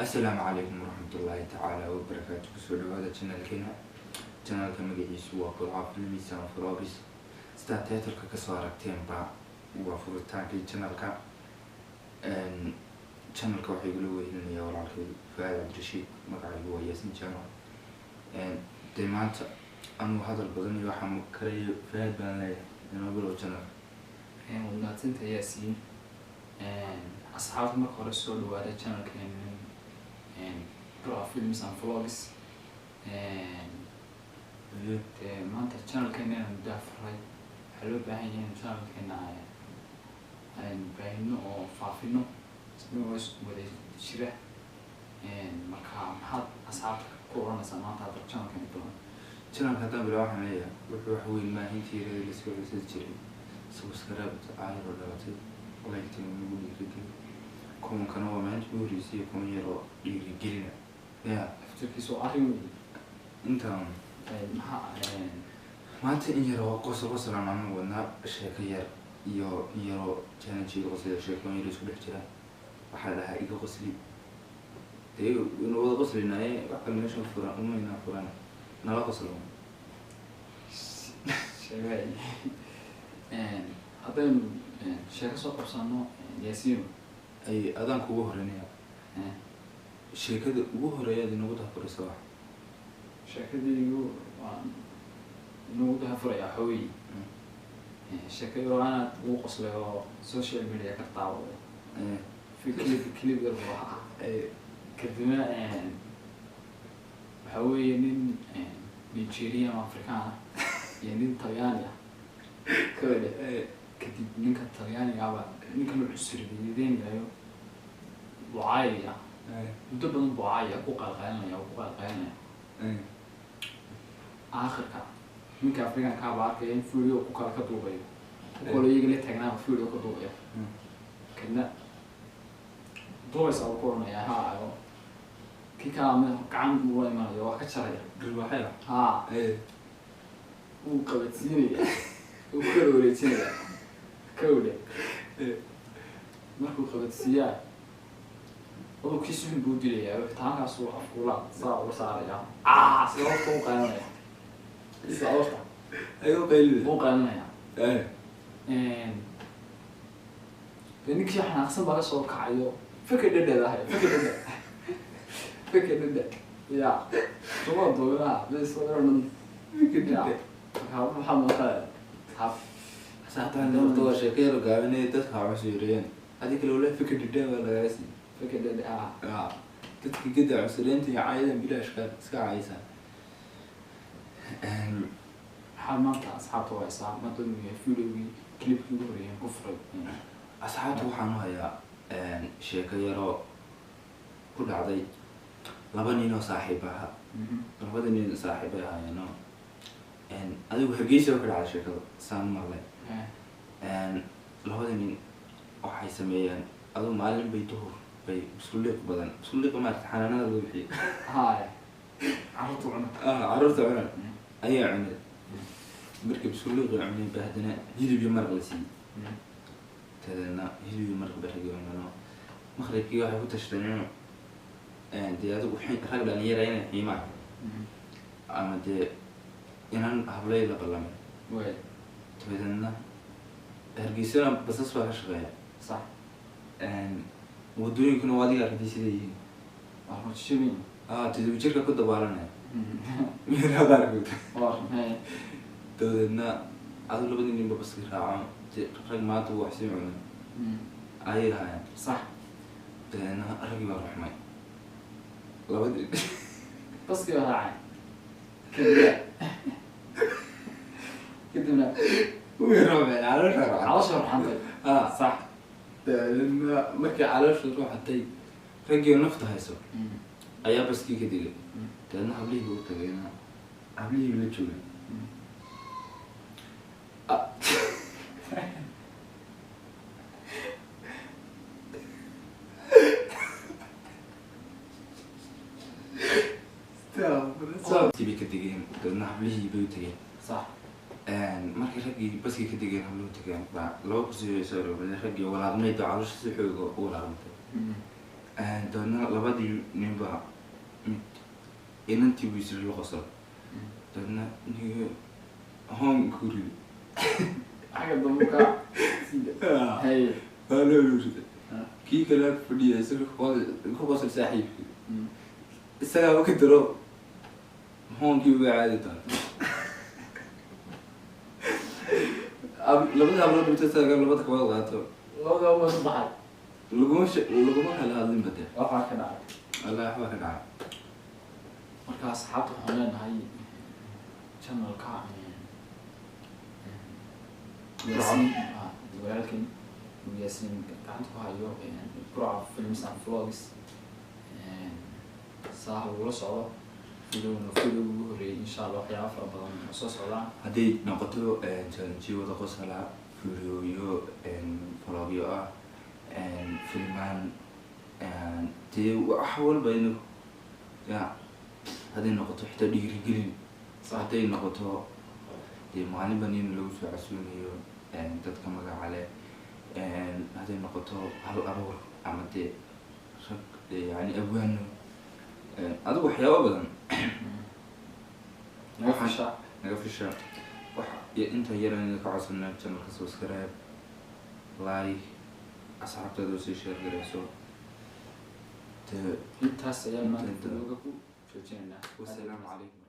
السلام عليكم ورحمة الله تعالى وبركاته. سؤال هذا channel كمجلس وقراءة في الميزان فرابس استعتاد الكسارة تيمبا وفرتان في channel كوحي يقولوا إنه يورع فهذا الشيء مقعد هو ياسين channel ديمانت أنا هذا البدن يوحم كري فهد بنا إنه يقولوا channel والله أنت ياسين أصحاب ما قرصوا له هذا channel كان قراءة في الميزان فرابس maanta channelkeena inaan daafuray waxaa loo baahan yahay in channelkeena aan baahino oo faafino isagoo wada jira marka maxaad asxaabta ku oranaysaa maanta hadda channelkeena doona channelka haddaan bilaa waxaan leeyahay wuxuu wax weyn maahintiirada lasoo cusad jiray subscribe caayar oo dhalatay like-tina nagu dhiirigeli kumankana waa maalinta ugu horreysay kuma yaroo dhiirigelina ya aftirkiisa oo arrin weyn intaan maanta in yaroo qosol aan wadnaa sheeko yar iyo in yaroo challenge qosol sheekooyin yar isku dhex jira waxaa dhahaa iga qosli dee inuu wada qoslinaye wax kale meesha furan umaynaa furan nala qoslo sheegay haddaynu sheeko soo qabsano yaasiin ay adaan kugu horeynaya sheekada ugu horeeyaad inagu dafuraysa wax sheekadaygu waan inagu dafuraya waxa weeye sheekada waanaad ugu qoslay oo social media ka taawado fi clip yar waxa kadibna waxa weeye nin Nigerian ama Afrikaan ah iyo nin Talyaani ah kadib ninka Talyaaniga ah ninka loo cusriyeedinayo bucaaya muddo badan bucaaya ku qalqaynaya آخرك من كافرين كابار كين فيديو كوكا كدوبي كل يجي لتجنا فيديو كدوبي كنا دوس أو كورونا يا ها كي كلام كان مولاي ما يوا كشرية بالواحدة ها إيه وقبتيني وكرولتيني كولي مركو قبتسيا oo kiisu buu dilay taanka soo afkula saa saaraya soo qaanaya sababta ayuu qayliday oo qaanaya ninkii xanaaqsan baa soo kacayo fikir dhadheeda ya soo doona bes waran fikir dhadheeda waxaa muuqata saatan doo sheekayro gaabanay dadka waxay yireen adiga loo leeyahay fikir dhadheeda laga sii فكرة تدك جدا عسلينتي عايزة بلا أشكال سكا عايزة حمامك أصحابه وأصحاب ما تقولوا يفيلوا كليب كوري كفر أصحابه وحنوها يا شيكا يرى كل عضي لبني صاحبها لبني صاحبها يا نو أنا وهجيسه وكل على شيكا سان مرة لبني وحي سميان أنا معلم بيتهور بسوليق بدن بسوليق ما تحنانا الوحي هاي عرضت عنا عرضت عنا أي عنا مركب بسوليق عملي بهدنا هيلي بيمرق لسي تدنا هيلي بيمرق برهجي وانا مخرج كي واحد وتشتني دي هذا وحين رجل أنا يرينا حيما أما دي إنن هبلي لقلامي وين تبدنا هرجيسنا بس أسوأ شغال صح ودوني كنا وادي أردي سيدي أحمد شبين تدري بتشرك كنت بارنا من هذا الوقت هاي تودنا هذا اللي بدي نبى بس كراعة رج ما تو حسين عنا أي هاي صح تودنا رجي بروح معي لا بدري بس كده هاي كده كده وين ربع على شرح على شرح حنطي صح لأن مركي على شو تروح حتى رجع نفط هيسو أيا بس كي كده لأن حبلي هو تبينا حبلي ولا شو تبي كده لأن حبلي بيوتي صح markii raggii baskii ka degeen habluhu tageen baa laba kursi soo roobay raggii walaaqnayda caloosha si xoog u walaaqantay dabeedna labadii ninbaa inantii buu isiri la qosla dabeedna niga hoonku ridi xagga dambe ka hay waa loo rida kii kale ag fadhiya isaga ku qosl saaxiibkii isagaa ka daro hoonkii uga caadi tahay labada hablood inta taagan labada kabad qaato labada ma baxay laguma kala hadlin bade waxaa ka dhacay allah waxba ka dhacay marka asxaabta waxaan leenahay channelka Yasin walaalkan Yasin gacanta ku hayo Burca Films and Vlogs saa ula socdo video ugu horeeyay insha Allah waxyaabo fara badan oo soo socdaan hadday noqoto challenge wada qosla video vlogyo ah filmaan dee wax walba inuu ya hadday noqoto xitaa dhiirigelin hadday noqoto dee maalinba nin lagu soo casuunayo dadka magaca leh hadday noqoto hal abuur ama dee rag yani abwaano adigu waxyaabo badan naga fisha wax inta yar inaga ka codsana channelka subscribe like asxaabtada sii share garayso intaas ayaan maanta uga ku joojinaynaa. Wassalaamu calaykum.